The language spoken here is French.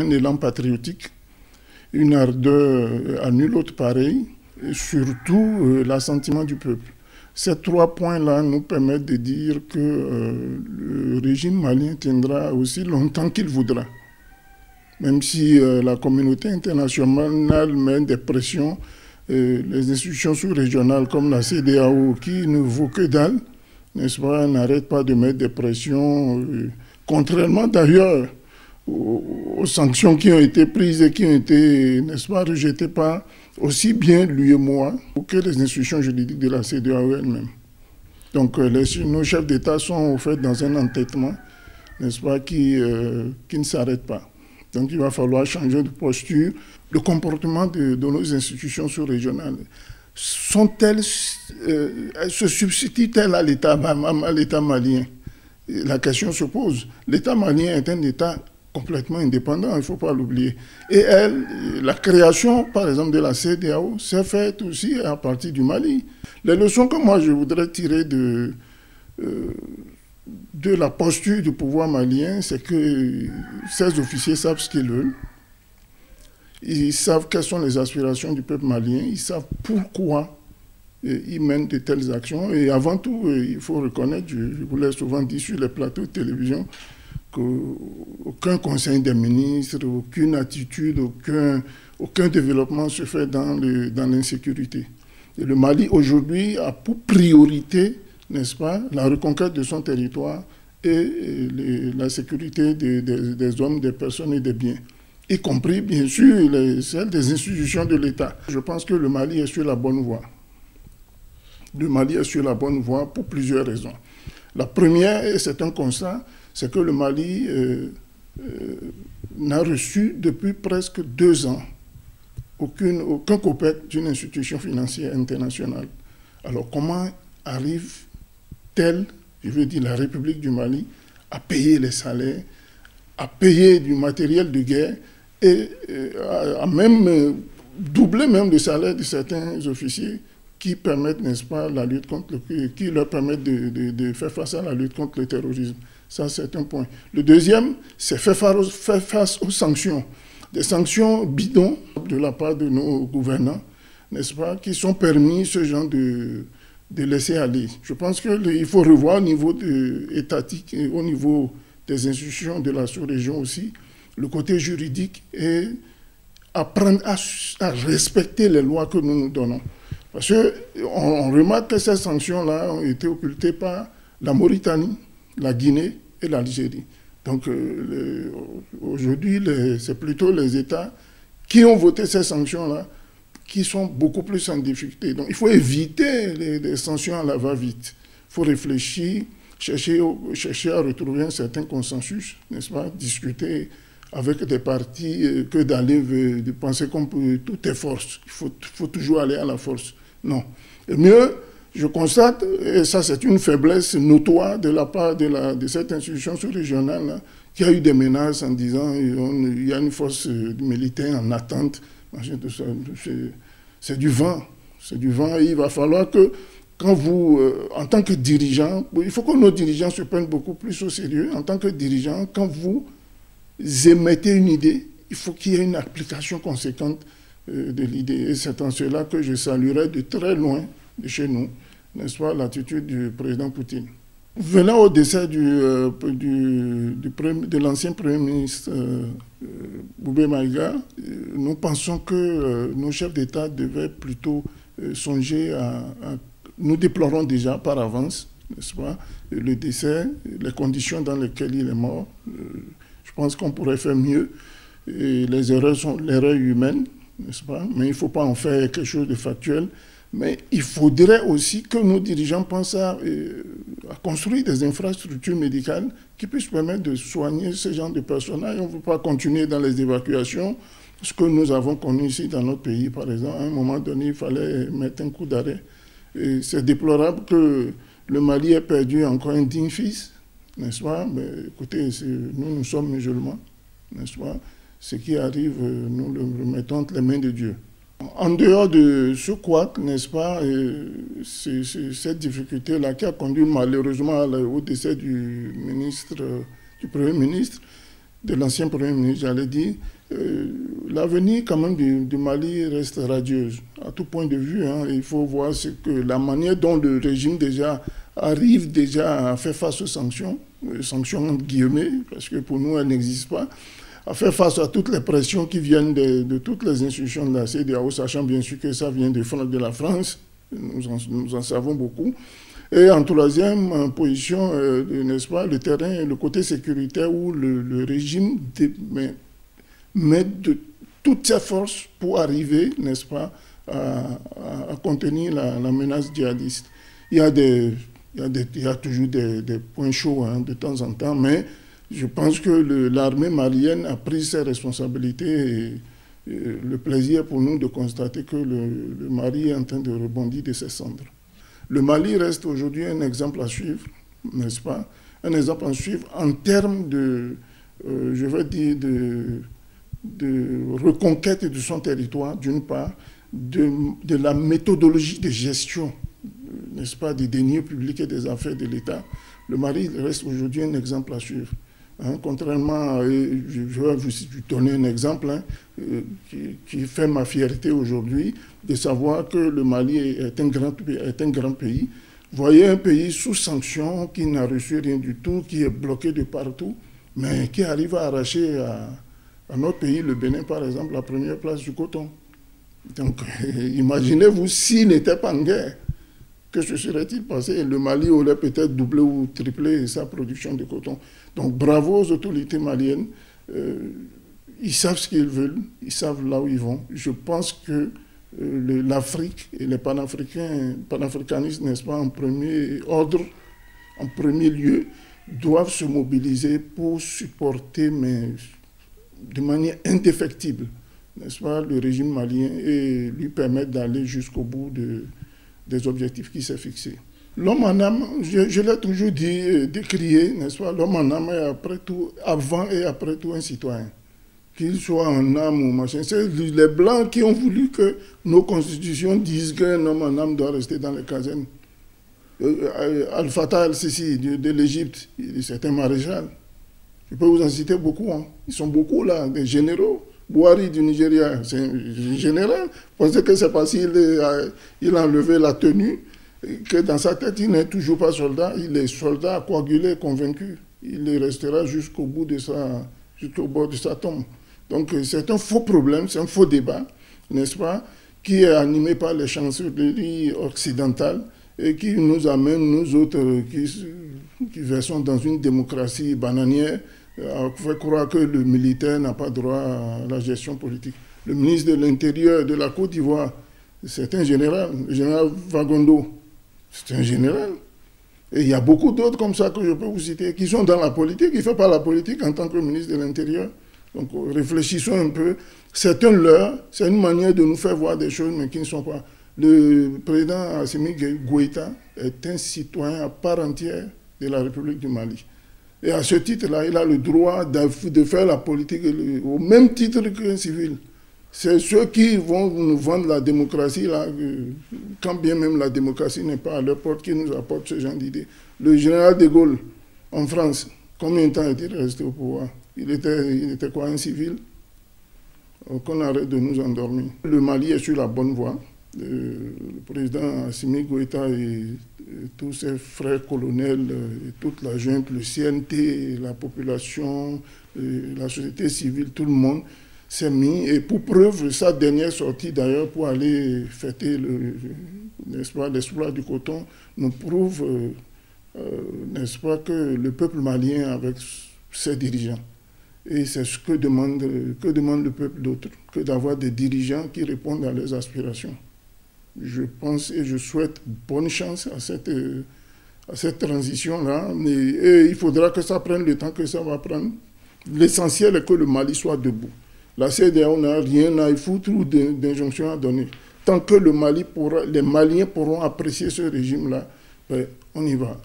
un élan patriotique, une ardeur à nul autre pareil, et surtout l'assentiment du peuple. Ces trois points-là nous permettent de dire que le régime malien tiendra aussi longtemps qu'il voudra. Même si la communauté internationale met des pressions, les institutions sous-régionales comme la CEDEAO, qui ne vaut que dalle, n'est-ce pas, n'arrêtent pas de mettre des pressions, contrairement d'ailleurs aux sanctions qui ont été prises et qui ont été, n'est-ce pas, rejetées par aussi bien l'UEMOA que les institutions juridiques de la CEDEAO elle-même. Donc nos chefs d'État sont au fait dans un entêtement, n'est-ce pas, qui ne s'arrête pas. Donc il va falloir changer de posture. Le comportement de nos institutions sous-régionales, elles se substituent-elles à l'État malien? La question se pose. L'État malien est un État complètement indépendant, il ne faut pas l'oublier. Et la création, par exemple, de la CEDEAO, s'est faite aussi à partir du Mali. Les leçons que moi je voudrais tirer de la posture du pouvoir malien, c'est que ces officiers savent ce qu'ils veulent. Ils savent quelles sont les aspirations du peuple malien. Ils savent pourquoi ils mènent de telles actions. Et avant tout, il faut reconnaître, je vous l'ai souvent dit sur les plateaux de télévision, qu'aucun conseil des ministres, aucune attitude, aucun développement se fait dans l'insécurité. Et le Mali, aujourd'hui, a pour priorité, n'est-ce pas, la reconquête de son territoire et la sécurité des hommes, des personnes et des biens, y compris, bien sûr, celle des institutions de l'État. Je pense que le Mali est sur la bonne voie. Le Mali est sur la bonne voie pour plusieurs raisons. La première, et c'est un constat, c'est que le Mali n'a reçu depuis presque 2 ans aucun copec d'une institution financière internationale. Alors comment arrive-t-elle, je veux dire la République du Mali, à payer les salaires, à payer du matériel de guerre et à même doubler même le salaire de certains officiers qui permettent, n'est-ce pas, qui leur permettent de faire face à la lutte contre le terrorisme. Ça, c'est un point. Le deuxième, c'est faire face aux sanctions. Des sanctions bidons de la part de nos gouvernants, n'est-ce pas, qui sont permis ce genre de laisser aller. Je pense qu'il faut revoir au niveau étatique et au niveau des institutions de la sous-région aussi, le côté juridique et apprendre à respecter les lois que nous nous donnons. Parce qu'on remarque que ces sanctions-là ont été occultées par la Mauritanie, la Guinée et l'Algérie. Donc aujourd'hui, c'est plutôt les États qui ont voté ces sanctions-là qui sont beaucoup plus en difficulté. Donc il faut éviter les sanctions à la va-vite. Il faut réfléchir, chercher à retrouver un certain consensus, n'est-ce pas, discuter avec des partis que d'aller de penser qu'on peut, tout est force. Il faut toujours aller à la force. Non. Et mieux, je constate, et ça c'est une faiblesse notoire de la part de cette institution sous-régionale, qui a eu des menaces en disant il y a une force militaire en attente. C'est du vent. C'est du vent et il va falloir que, quand vous, en tant que dirigeant, il faut que nos dirigeants se prennent beaucoup plus au sérieux. En tant que dirigeant, quand vous émettez une idée, il faut qu'il y ait une application conséquente de l'idée. Et c'est en cela que je saluerai de très loin de chez nous, n'est-ce pas, l'attitude du président Poutine. Venant au décès de l'ancien Premier ministre Boubé Maïga, nous pensons que nos chefs d'État devaient plutôt songer nous déplorons déjà par avance, n'est-ce pas, le décès, les conditions dans lesquelles il est mort. Je pense qu'on pourrait faire mieux. Et les erreurs sont l'erreur humaine, n'est-ce pas? Mais il ne faut pas en faire quelque chose de factuel. Mais il faudrait aussi que nos dirigeants pensent à construire des infrastructures médicales qui puissent permettre de soigner ce genre de personnages. On ne peut pas continuer dans les évacuations. Ce que nous avons connu ici dans notre pays, par exemple, à un moment donné, il fallait mettre un coup d'arrêt. C'est déplorable que le Mali ait perdu encore un digne fils, n'est-ce pas? Mais écoutez, nous sommes musulmans, n'est-ce pas? Ce qui arrive, nous le remettons entre les mains de Dieu. En dehors de ce couac, n'est-ce pas, cette difficulté-là qui a conduit malheureusement au décès du Premier ministre, de l'ancien Premier ministre, j'allais dire, l'avenir quand même du Mali reste radieux, à tout point de vue. Hein. Il faut voir la manière dont le régime arrive déjà à faire face aux sanctions entre guillemets, parce que pour nous, elles n'existent pas, à faire face à toutes les pressions qui viennent de toutes les institutions de la CEDEAO, sachant bien sûr que ça vient de la France, nous en savons beaucoup. Et en troisième position, n'est-ce pas, le terrain, le côté sécuritaire où le régime met de toutes ses forces pour arriver, n'est-ce pas, à contenir la menace djihadiste. Il y a toujours des points chauds hein, de temps en temps, mais je pense que l'armée malienne a pris ses responsabilités et le plaisir pour nous de constater que le Mali est en train de rebondir de ses cendres. Le Mali reste aujourd'hui un exemple à suivre, n'est-ce pas? Un exemple à suivre en termes je veux dire, de reconquête de son territoire, d'une part, de la méthodologie de gestion, n'est-ce pas, des deniers publics et des affaires de l'État. Le Mali reste aujourd'hui un exemple à suivre. Hein, contrairement, je vais vous donner un exemple hein, qui fait ma fierté aujourd'hui, de savoir que le Mali est un grand pays. Voyez un pays sous sanction, qui n'a reçu rien du tout, qui est bloqué de partout, mais qui arrive à arracher à notre pays, le Bénin par exemple, la première place du coton. Donc imaginez-vous s'il n'était pas en guerre, que se serait-il passé? Le Mali aurait peut-être doublé ou triplé sa production de coton. Donc bravo aux autorités maliennes. Ils savent ce qu'ils veulent, ils savent là où ils vont. Je pense que l'Afrique et les panafricanistes, n'est-ce pas, en premier ordre, en premier lieu, doivent se mobiliser pour supporter, mais de manière indéfectible, n'est-ce pas, le régime malien et lui permettre d'aller jusqu'au bout des objectifs qu'il s'est fixés. L'homme en âme, je l'ai toujours dit, décrié, n'est-ce pas, l'homme en âme est après tout, avant et après tout un citoyen. Qu'il soit en âme ou machin. C'est les Blancs qui ont voulu que nos constitutions disent qu'un homme en âme doit rester dans les casernes. Al-Fatah al-Sisi de l'Égypte, c'est un maréchal. Je peux vous en citer beaucoup. Hein. Ils sont beaucoup là, des généraux. Buhari du Nigeria, c'est un général. Vous pensez que c'est parce qu'il a enlevé la tenue que dans sa tête, il n'est toujours pas soldat. Il est soldat, coagulé, convaincu. Il restera jusqu'au bord de sa tombe. Donc c'est un faux problème, c'est un faux débat, n'est-ce pas, qui est animé par les chancelleries occidentales et qui nous amène, nous autres, qui versons dans une démocratie bananière, à faire croire que le militaire n'a pas droit à la gestion politique. Le ministre de l'Intérieur de la Côte d'Ivoire, c'est un général, le général Vagondo, c'est un général. Et il y a beaucoup d'autres comme ça que je peux vous citer, qui sont dans la politique, qui ne font pas la politique en tant que ministre de l'Intérieur. Donc réfléchissons un peu. C'est un leurre, c'est une manière de nous faire voir des choses, mais qui ne sont pas. Le président Assimi Goïta est un citoyen à part entière de la République du Mali. Et à ce titre-là, il a le droit de faire la politique au même titre qu'un civil. C'est ceux qui vont nous vendre la démocratie, là, quand bien même la démocratie n'est pas à leur porte, qui nous apportent ce genre d'idées. Le général de Gaulle, en France, combien de temps est-il resté au pouvoir? Il était quoi, un civil? Qu'on arrête de nous endormir. Le Mali est sur la bonne voie. Le président Assimi Goïta et tous ses frères colonels, et toute la junte, le CNT, la population, la société civile, tout le monde s'est mis. Et pour preuve, sa dernière sortie d'ailleurs pour aller fêter l'exploit du coton nous prouve, n'est-ce pas, que le peuple malien avec ses dirigeants. Et c'est ce que demande le peuple d'autre, que d'avoir des dirigeants qui répondent à leurs aspirations. Je pense et je souhaite bonne chance à cette transition-là. Et il faudra que ça prenne le temps que ça va prendre. L'essentiel est que le Mali soit debout. La CEDEAO n'a rien à y foutre ou d'injonction à donner. Tant que les Maliens pourront apprécier ce régime-là, ben, on y va.